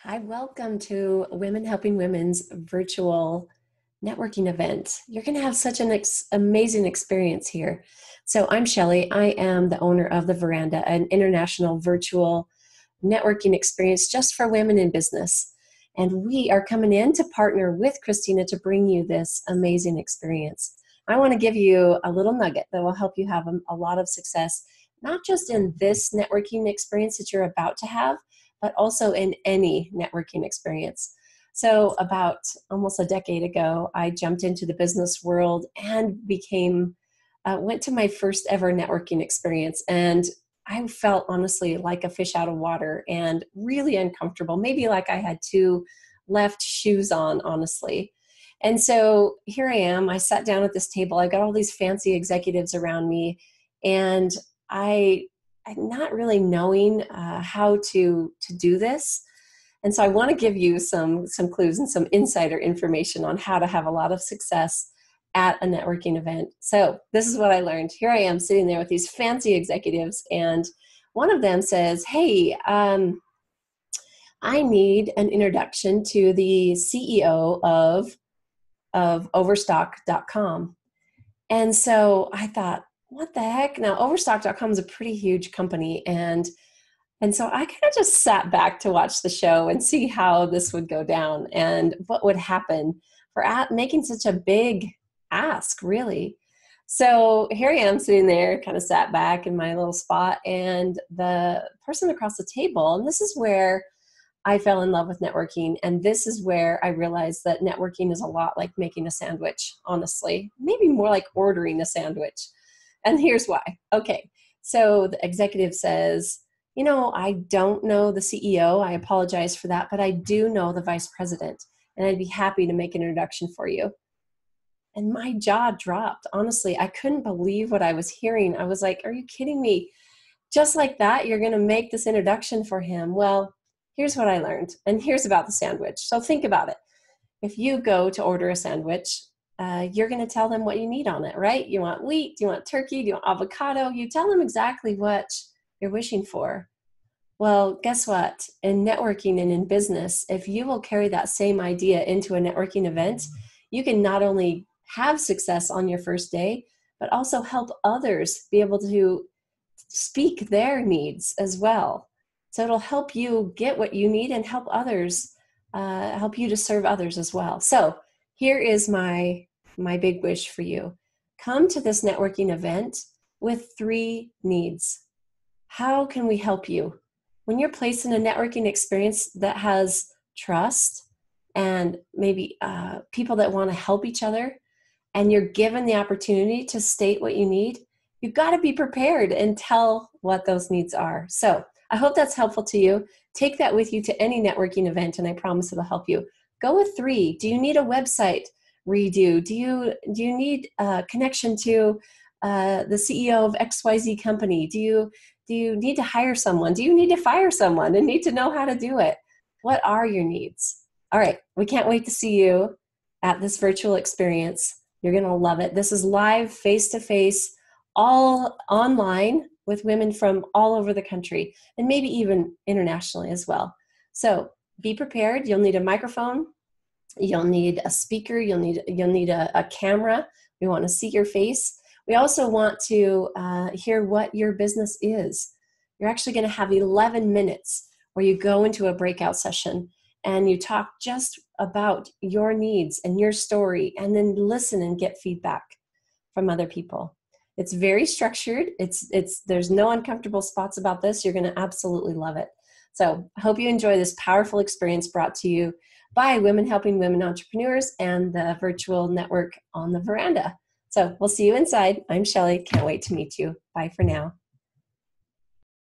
Hi, welcome to Women Helping Women's virtual networking event. You're going to have such an amazing experience here. So I'm Shelly. I am the owner of The Veranda, an international virtual networking experience just for women in business. And we are coming in to partner with Christina to bring you this amazing experience. I want to give you a little nugget that will help you have a lot of success, not just in this networking experience that you're about to have, but also in any networking experience. So about almost a decade ago, I jumped into the business world and went to my first ever networking experience. And I felt honestly like a fish out of water and really uncomfortable, maybe like I had two left shoes on, honestly. And so here I am. I sat down at this table. I got all these fancy executives around me, and I'm not really knowing how to do this. And so I want to give you some clues and some insider information on how to have a lot of success at a networking event. So this is what I learned. Here I am sitting there with these fancy executives, and one of them says, "Hey, I need an introduction to the CEO of Overstock.com." And so I thought, what the heck? Now, Overstock.com is a pretty huge company. And so I kind of just sat back to watch the show and see how this would go down and what would happen for making such a big ask, really. So here I am sitting there, kind of sat back in my little spot, and the person across the table, and this is where I fell in love with networking. And this is where I realized that networking is a lot like making a sandwich, honestly, maybe more like ordering a sandwich. And here's why. Okay, so the executive says, I don't know the CEO. I apologize for that, but I do know the vice president, and I'd be happy to make an introduction for you. And my jaw dropped. Honestly, I couldn't believe what I was hearing. I was like, are you kidding me? Just like that, you're going to make this introduction for him? Well, here's what I learned, and here's about the sandwich. So think about it. If you go to order a sandwich, you're going to tell them what you need on it, right? You want wheat, do you want turkey, do you want avocado? You tell them exactly what you're wishing for. Well, guess what? In networking and in business, if you will carry that same idea into a networking event, you can not only have success on your first day, but also help others be able to speak their needs as well. So it'll help you get what you need and help others, help you to serve others as well. So here is my big wish for you. Come to this networking event with 3 needs. How can we help you? When you're placed in a networking experience that has trust and maybe people that want to help each other, and you're given the opportunity to state what you need, you've got to be prepared and tell what those needs are. So I hope that's helpful to you. Take that with you to any networking event, and I promise it'll help you. Go with 3. Do you need a website redo? Do you need a connection to the CEO of XYZ company? Do you need to hire someone? Do you need to fire someone and need to know how to do it? What are your needs? All right, we can't wait to see you at this virtual experience. You're going to love it. This is live, face-to-face, all online with women from all over the country and maybe even internationally as well. So be prepared. You'll need a microphone. You'll need a speaker. You'll need a camera. We want to see your face. We also want to hear what your business is. You're actually going to have 11 minutes where you go into a breakout session and you talk just about your needs and your story, and then listen and get feedback from other people. It's very structured. There's no uncomfortable spots about this. You're going to absolutely love it. So I hope you enjoy this powerful experience brought to you by Women Helping Women Entrepreneurs and the virtual network on The Veranda. So we'll see you inside. I'm Shelly. Can't wait to meet you. Bye for now.